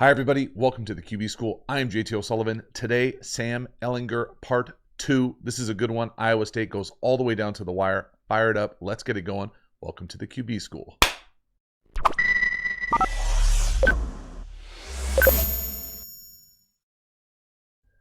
Hi, everybody. Welcome to the QB School. I'm JT O'Sullivan. Today, Sam Ehlinger, part 2. This is a good one. Iowa State goes all the way down to the wire. Fire it up. Let's get it going. Welcome to the QB School.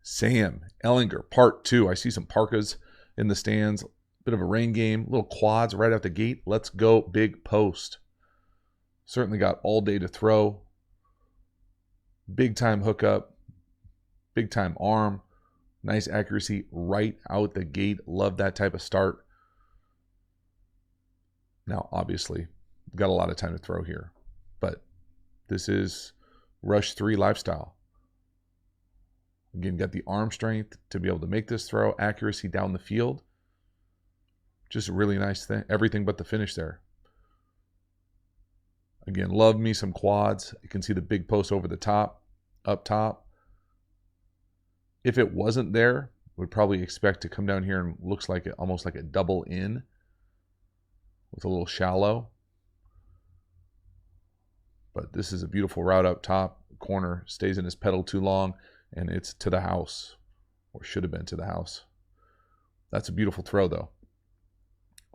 Sam Ehlinger, part 2. I see some parkas in the stands. Bit of a rain game. Little quads right out the gate. Let's go big post. Certainly got all day to throw. Big time hookup, big time arm, nice accuracy right out the gate. Love that type of start. Now, obviously, got a lot of time to throw here, but this is rush 3 lifestyle. Again, got the arm strength to be able to make this throw, accuracy down the field. Just a really nice thing. Everything but the finish there. Again, love me some quads. You can see the big post over the top, up top. If it wasn't there, would probably expect to come down here and looks like it, almost like a double in with a little shallow. But this is a beautiful route up top. Corner stays in his pedal too long, and it's to the house, or should have been to the house. That's a beautiful throw, though.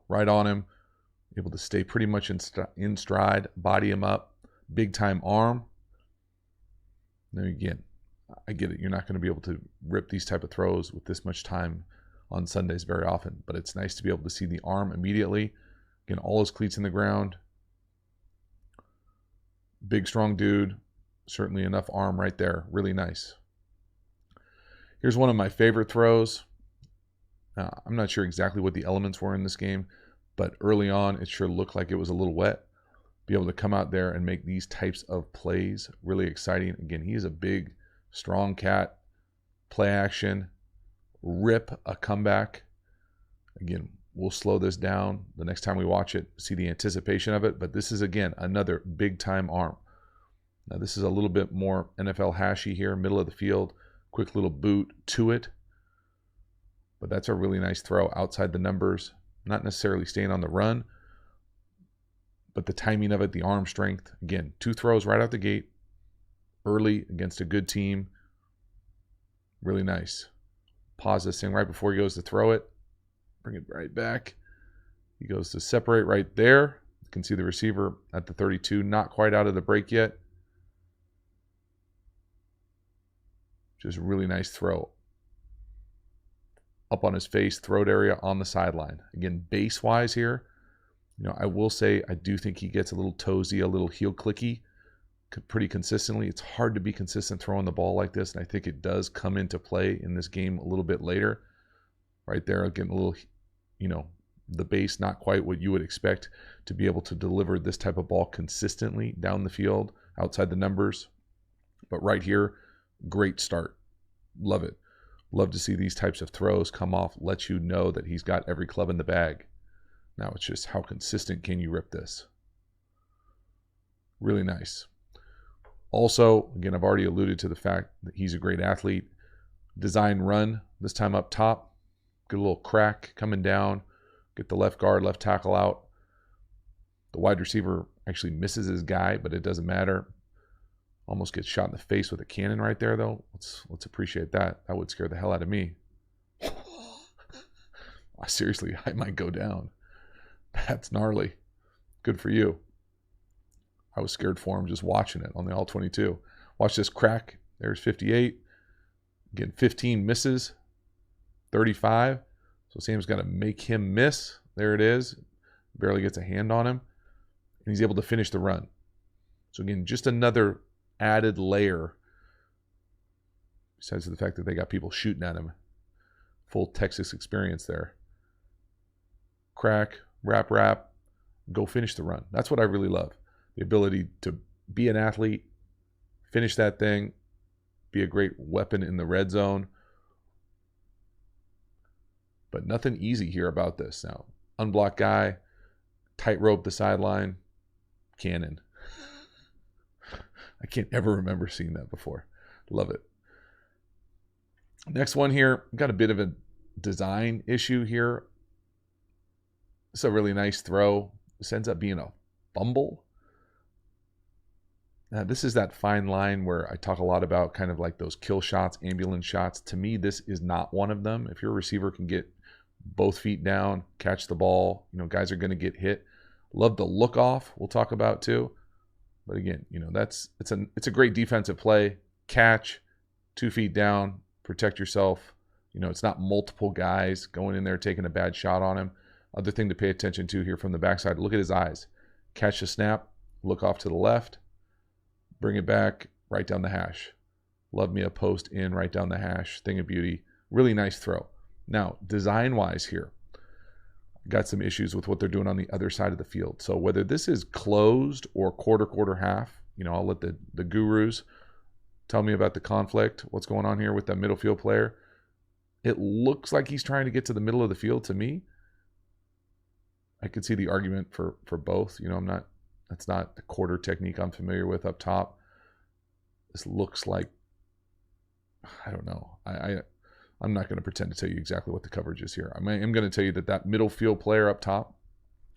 Right on him. Able to stay pretty much in stride, body him up, big time arm. Now again, I get it. You're not going to be able to rip these type of throws with this much time on Sundays very often, but it's nice to be able to see the arm immediately. Again, all his cleats in the ground. Big, strong dude. Certainly enough arm right there. Really nice. Here's one of my favorite throws. I'm not sure exactly what the elements were in this game, but early on, it sure looked like it was a little wet. Be able to come out there and make these types of plays, really exciting. Again, he is a big, strong cat. Play action, rip a comeback. Again, we'll slow this down the next time we watch it, see the anticipation of it. But this is, again, another big-time arm. Now, this is a little bit more NFL hashy here, middle of the field. Quick little boot to it. But that's a really nice throw outside the numbers. Not necessarily staying on the run, but the timing of it, the arm strength. Again, 2 throws right out the gate, early against a good team. Really nice. Pause this thing right before he goes to throw it. Bring it right back. He goes to separate right there. You can see the receiver at the 32, not quite out of the break yet. Just really nice throw. Up on his face, throat area on the sideline. Again, base-wise here, I will say I do think he gets a little toesy, a little heel clicky pretty consistently. It's hard to be consistent throwing the ball like this, and I think it does come into play in this game a little bit later. Right there, again, a little, the base not quite what you would expect to be able to deliver this type of ball consistently down the field, outside the numbers. But right here, great start. Love it. Love to see these types of throws come off, let you know that he's got every club in the bag. Now it's just how consistent can you rip this? Really nice. Also, again, I've already alluded to the fact that he's a great athlete. Design run, this time up top. Get a little crack coming down. Get the left guard, left tackle out. The wide receiver actually misses his guy, but it doesn't matter. Almost gets shot in the face with a cannon right there, though. Let's appreciate that. That would scare the hell out of me. Seriously, I might go down. That's gnarly. Good for you. I was scared for him just watching it on the All-22. Watch this crack. There's 58. Again, 15 misses. 35. So Sam's got to make him miss. There it is. Barely gets a hand on him. And he's able to finish the run. So again, just another added layer, besides the fact that they got people shooting at him. Full Texas experience there. Crack, wrap, go finish the run. That's what I really love. The ability to be an athlete, finish that thing, be a great weapon in the red zone. But nothing easy here about this. Now, unblocked guy, tightrope the sideline, cannon. I can't ever remember seeing that before. Love it. Next one here, got a bit of a design issue here. It's a really nice throw. This ends up being a fumble. This is that fine line where I talk a lot about kind of like those kill shots, ambulance shots. To me, this is not one of them. If your receiver can get both feet down, catch the ball, guys are going to get hit. Love the look off, we'll talk about too. But again, it's a great defensive play. Catch, 2 feet down, protect yourself. It's not multiple guys going in there taking a bad shot on him. Other thing to pay attention to here from the backside, look at his eyes. Catch the snap, look off to the left, bring it back, right down the hash. Love me a post in, right down the hash. Thing of beauty. Really nice throw. Now, design-wise here, got some issues with what they're doing on the other side of the field. So whether this is closed or quarter, half, I'll let the gurus tell me about the conflict, what's going on here with that middle field player. It looks like he's trying to get to the middle of the field to me. I could see the argument for both. That's not the quarter technique I'm familiar with up top. This looks like, I don't know. I'm not going to pretend to tell you exactly what the coverage is here. I am going to tell you that middle field player up top,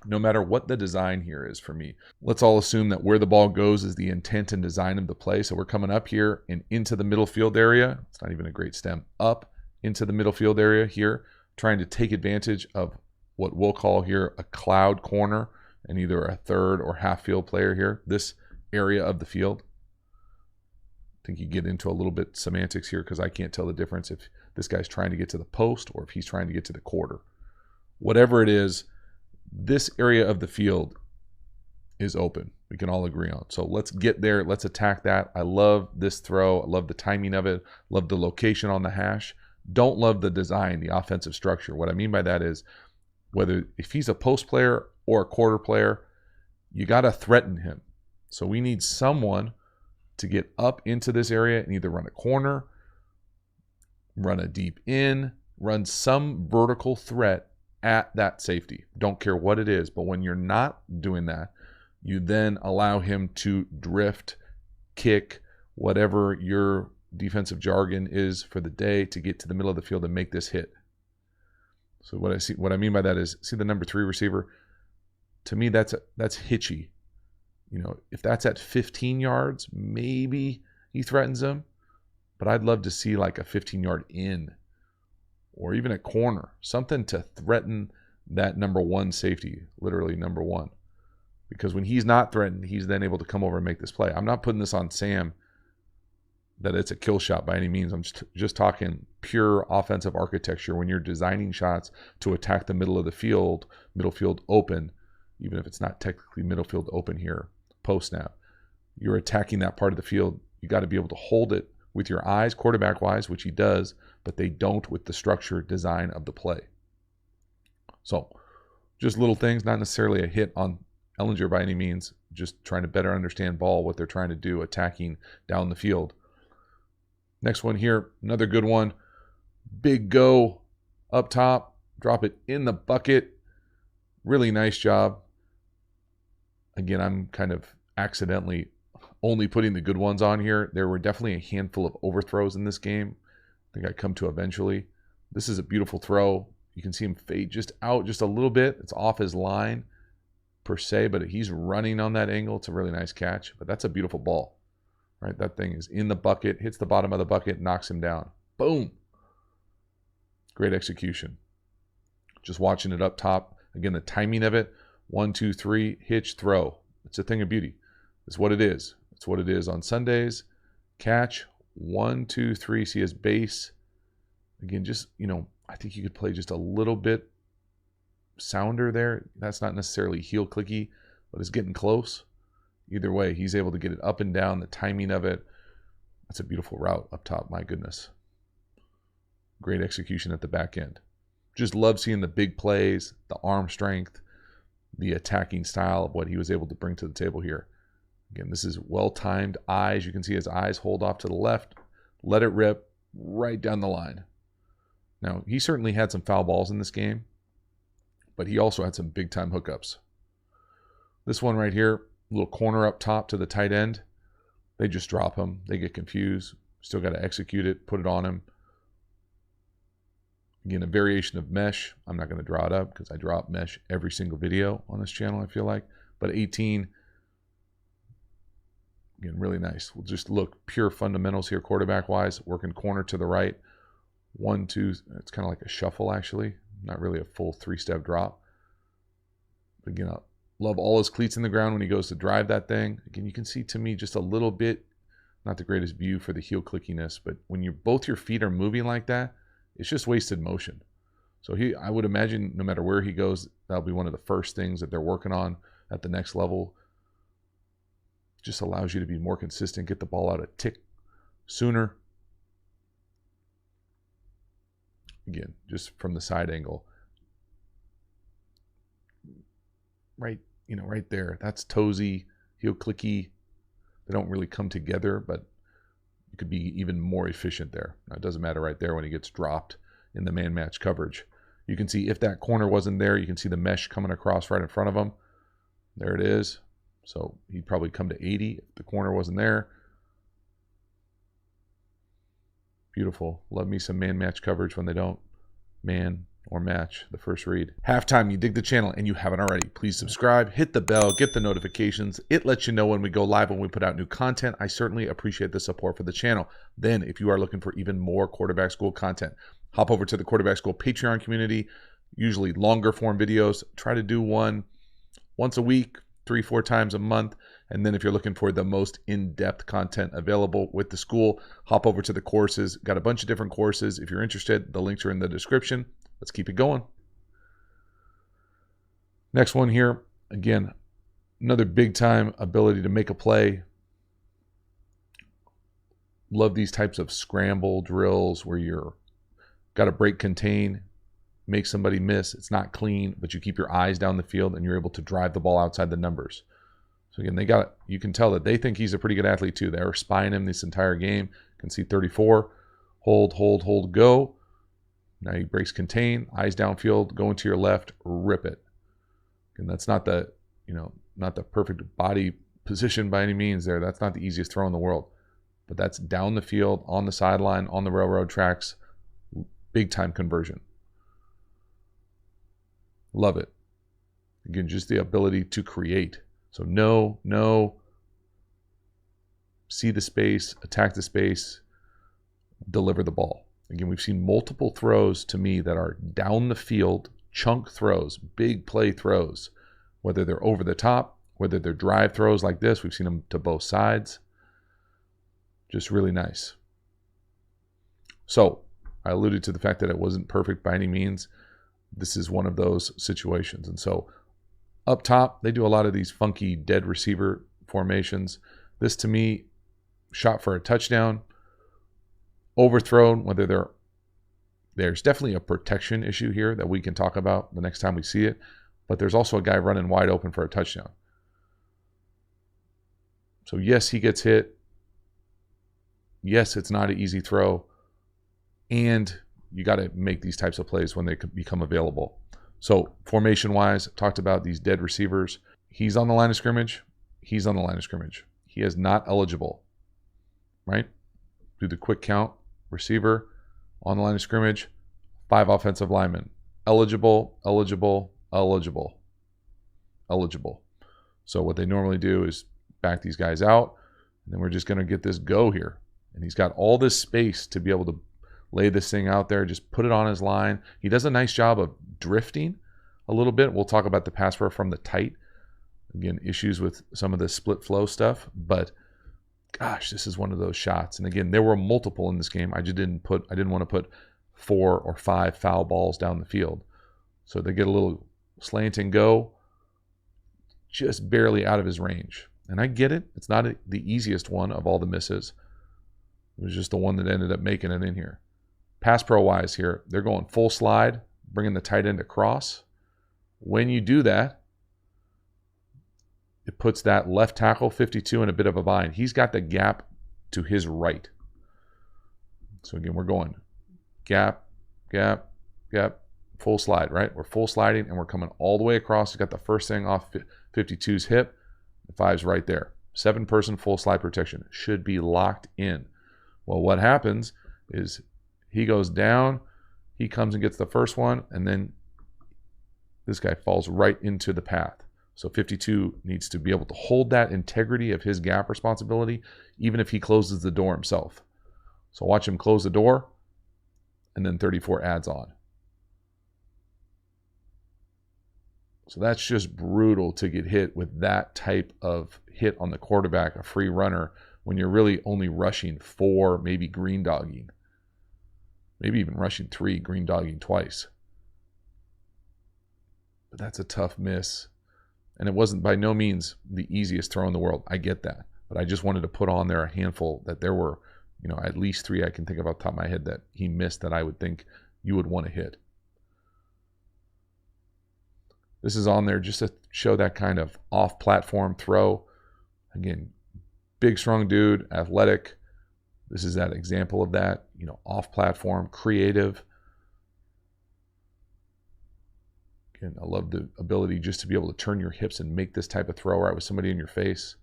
no matter what the design here is for me, let's all assume that where the ball goes is the intent and design of the play. So we're coming up here and into the middle field area. It's not even a great stem. Up into the middle field area here, trying to take advantage of what we'll call here a cloud corner and either a third or half field player here, this area of the field. I think you get into a little bit semantics here because I can't tell the difference if this guy's trying to get to the post or if he's trying to get to the quarter. Whatever it is, this area of the field is open. We can all agree on. So let's get there. Let's attack that. I love this throw. I love the timing of it. Love the location on the hash. Don't love the design, the offensive structure. What I mean by that is if he's a post player or a quarter player, you got to threaten him. So we need someone to get up into this area and either run a corner, run a deep in, run some vertical threat at that safety. Don't care what it is, but when you're not doing that, you then allow him to drift, kick, whatever your defensive jargon is for the day to get to the middle of the field and make this hit. So what I mean by that is, see the number 3 receiver? To me, that's hitchy. If that's at 15 yards, maybe he threatens him. But I'd love to see like a 15-yard in or even a corner, something to threaten that number 1 safety, literally number 1. Because when he's not threatened, he's then able to come over and make this play. I'm not putting this on Sam that it's a kill shot by any means. I'm just talking pure offensive architecture when you're designing shots to attack the middle of the field, middle field open, even if it's not technically middle field open here, post snap. You're attacking that part of the field. You got to be able to hold it with your eyes, quarterback-wise, which he does, but they don't with the structure design of the play. So just little things, not necessarily a hit on Ehlinger by any means, just trying to better understand ball, what they're trying to do, attacking down the field. Next one here, another good one. Big go up top, drop it in the bucket. Really nice job. Again, I'm kind of accidentally only putting the good ones on here. There were definitely a handful of overthrows in this game. I think I come to eventually. This is a beautiful throw. You can see him fade just out just a little bit. It's off his line per se, but he's running on that angle. It's a really nice catch, but that's a beautiful ball. Right, that thing is in the bucket, hits the bottom of the bucket, knocks him down. Boom. Great execution. Just watching it up top. Again, the timing of it, 1, 2, 3, hitch, throw. It's a thing of beauty. It's what it is. It's what it is on Sundays. Catch, 1, 2, 3, see his base. Again, just, I think you could play just a little bit sounder there. That's not necessarily heel clicky, but it's getting close. Either way, he's able to get it up and down, the timing of it. That's a beautiful route up top, my goodness. Great execution at the back end. Just love seeing the big plays, the arm strength, the attacking style of what he was able to bring to the table here. Again, this is well-timed eyes. You can see his eyes hold off to the left, let it rip right down the line. Now, he certainly had some foul balls in this game, but he also had some big-time hookups. This one right here, little corner up top to the tight end. They just drop him. They get confused. Still got to execute it, put it on him. Again, a variation of mesh. I'm not going to draw it up because I drop mesh every single video on this channel, I feel like. But 18, Again, really nice. We'll just look pure fundamentals here, quarterback-wise. Working corner to the right. 1, 2. It's kind of like a shuffle, actually. Not really a full 3-step drop. But again, I love all his cleats in the ground when he goes to drive that thing. Again, you can see, to me, just a little bit, not the greatest view for the heel clickiness, but when both your feet are moving like that, it's just wasted motion. So I would imagine no matter where he goes, that'll be one of the first things that they're working on at the next level. Just allows you to be more consistent, get the ball out a tick sooner. Again, just from the side angle. Right, right there. That's toesy, heel clicky. They don't really come together, but you could be even more efficient there. Now, it doesn't matter right there when he gets dropped in the man match coverage. You can see if that corner wasn't there, you can see the mesh coming across right in front of him. There it is. So he'd probably come to 80 if the corner wasn't there. Beautiful. Love me some man match coverage when they don't man or match the first read. Halftime, you dig the channel and you haven't already, please subscribe, hit the bell, get the notifications. It lets you know when we go live, when we put out new content. I certainly appreciate the support for the channel. Then if you are looking for even more quarterback school content, hop over to the Quarterback School Patreon community, usually longer form videos. Try to do one once a week, 3-4 times a month. And then if you're looking for the most in-depth content available with the school, hop over to the courses. Got a bunch of different courses. If you're interested, the links are in the description. Let's keep it going. Next one here. Again, another big time ability to make a play. Love these types of scramble drills where you're got to break contain, make somebody miss. It's not clean, but you keep your eyes down the field and you're able to drive the ball outside the numbers. So again, you can tell that they think he's a pretty good athlete too. They were spying him this entire game. You can see 34, hold, go. Now he breaks contain, eyes downfield, going to your left, rip it. And that's not the, not the perfect body position by any means there. That's not the easiest throw in the world. But that's down the field, on the sideline, on the railroad tracks. Big time conversion. Love it. Again, just the ability to create. So no, see the space, attack the space, deliver the ball. Again, we've seen multiple throws to me that are down the field, chunk throws, big play throws, whether they're over the top, whether they're drive throws like this. We've seen them to both sides. Just really nice. So I alluded to the fact that it wasn't perfect by any means. This is one of those situations. And so up top, they do a lot of these funky dead receiver formations. This, to me, shot for a touchdown, overthrown, whether there's definitely a protection issue here that we can talk about the next time we see it, but there's also a guy running wide open for a touchdown. So yes, he gets hit. Yes, it's not an easy throw. And you got to make these types of plays when they become available. So formation-wise, talked about these dead receivers. He's on the line of scrimmage. He's on the line of scrimmage. He is not eligible, right? Do the quick count. Receiver on the line of scrimmage. 5 offensive linemen. Eligible. So what they normally do is back these guys out, and then we're just going to get this go here. And he's got all this space to be able to lay this thing out there, just put it on his line. He does a nice job of drifting a little bit. We'll talk about the pass pro from the tight. Again, issues with some of the split flow stuff, but gosh, this is one of those shots. And again, there were multiple in this game. I didn't want to put 4 or 5 foul balls down the field. So they get a little slant and go, just barely out of his range. And I get it. It's not the easiest one of all the misses. It was just the one that ended up making it in here. Pass pro wise here, they're going full slide, bringing the tight end across. When you do that, it puts that left tackle 52 in a bit of a bind. He's got the gap to his right. So again, we're going gap, full slide, right? We're full sliding and we're coming all the way across. He's got the first thing off 52's hip. 5's right there. 7-person full slide protection. Should be locked in. Well, what happens is he goes down, he comes and gets the first one, and then this guy falls right into the path. So 52 needs to be able to hold that integrity of his gap responsibility, even if he closes the door himself. So watch him close the door, and then 34 adds on. So that's just brutal to get hit with that type of hit on the quarterback, a free runner, when you're really only rushing 4, maybe green dogging. Maybe even rushing 3, green dogging twice. But that's a tough miss. And it wasn't by no means the easiest throw in the world. I get that. But I just wanted to put on there a handful that there were, at least 3 I can think of off the top of my head that he missed that I would think you would want to hit. This is on there just to show that kind of off-platform throw. Again, big, strong dude, athletic. This is that example of that, off-platform, creative. Again, I love the ability just to be able to turn your hips and make this type of throw right with somebody in your face.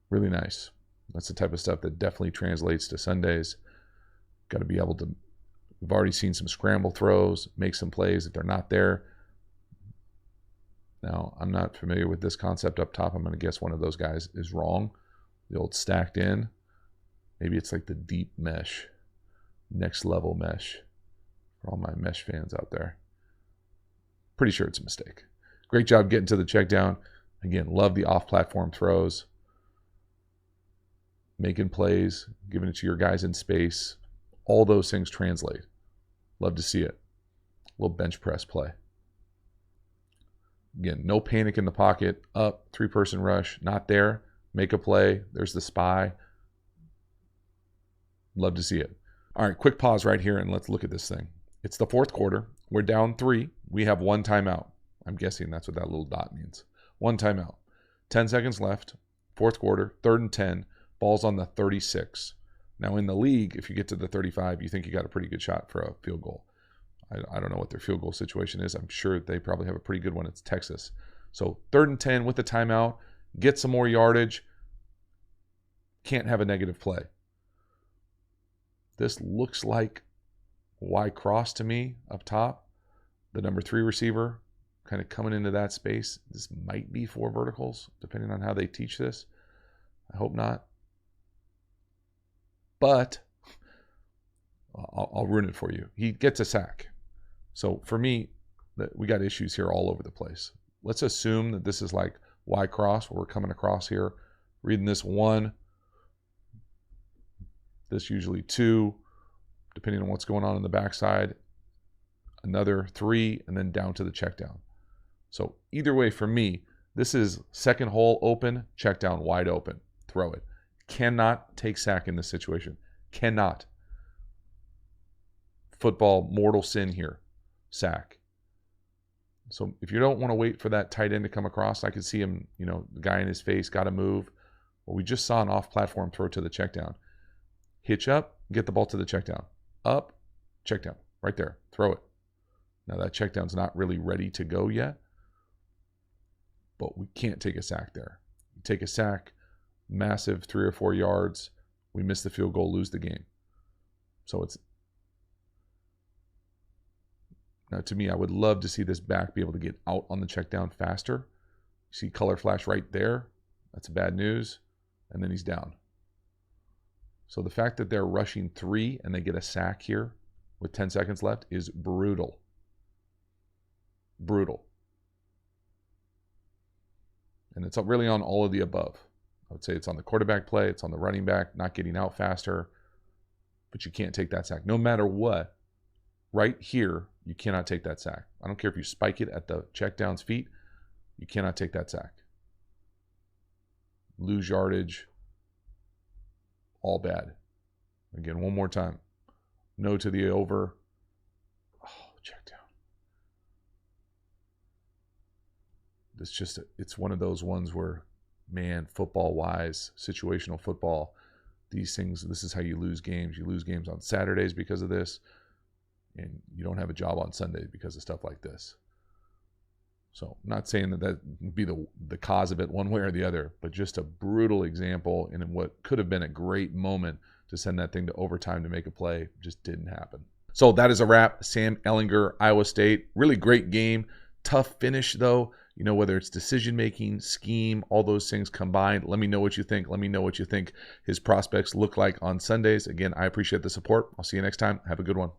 Really nice. That's the type of stuff that definitely translates to Sundays. Got to be able to, we've already seen some scramble throws, make some plays if they're not there. Now, I'm not familiar with this concept up top. I'm going to guess one of those guys is wrong. The old stacked in. Maybe it's like the deep mesh, next level mesh for all my mesh fans out there. Pretty sure it's a mistake. Great job getting to the check down. Again, love the off-platform throws. Making plays, giving it to your guys in space. All those things translate. Love to see it. A little bench press play. Again, no panic in the pocket. Up, 3-person rush. Not there. Make a play. There's the spy. Love to see it. All right, quick pause right here and let's look at this thing. It's the 4th quarter. We're down 3. We have 1 timeout. I'm guessing that's what that little dot means. 1 timeout. 10 seconds left. 4th quarter. 3rd and 10. Ball's on the 36. Now in the league, if you get to the 35, you think you got a pretty good shot for a field goal. I don't know what their field goal situation is. I'm sure they probably have a pretty good one. It's Texas. So 3rd and 10 with the timeout. Get some more yardage. Can't have a negative play. This looks like Y cross to me up top. The number 3 receiver kind of coming into that space. This might be 4 verticals, depending on how they teach this. I hope not. But I'll ruin it for you. He gets a sack. So for me, we got issues here all over the place. Let's assume that this is like Y cross, where we're coming across here, reading this 1, this usually 2, depending on what's going on in the backside, another 3, and then down to the check down. So either way for me, this is second hole open, check down wide open, throw it. Cannot take sack in this situation. Cannot. Football, mortal sin here. Sack. So if you don't want to wait for that tight end to come across, I can see him, the guy in his face, got to move. Well, we just saw an off-platform throw to the check down. Hitch up, get the ball to the check down. Up, check down. Right there. Throw it. Now that check down's not really ready to go yet, but we can't take a sack there. You take a sack, massive 3 or 4 yards, we miss the field goal, lose the game. So now to me, I would love to see this back be able to get out on the check down faster. You see color flash right there. That's bad news. And then he's down. So the fact that they're rushing 3 and they get a sack here with 10 seconds left is brutal. Brutal. And it's really on all of the above. I would say it's on the quarterback play, it's on the running back, not getting out faster, but you can't take that sack. No matter what, right here, you cannot take that sack. I don't care if you spike it at the check down's feet, you cannot take that sack. Lose yardage, all bad. Again, one more time. No to the over. Oh, check down. It's one of those ones where, man, football-wise, situational football, these things, this is how you lose games. You lose games on Saturdays because of this, and you don't have a job on Sunday because of stuff like this. So I'm not saying that would be the cause of it one way or the other, but just a brutal example in what could have been a great moment to send that thing to overtime to make a play. Just didn't happen. So that is a wrap. Sam Ehlinger, Iowa State. Really great game. Tough finish, though. You know, whether it's decision making, scheme, all those things combined. Let me know what you think. Let me know what you think his prospects look like on Sundays. Again, I appreciate the support. I'll see you next time. Have a good one.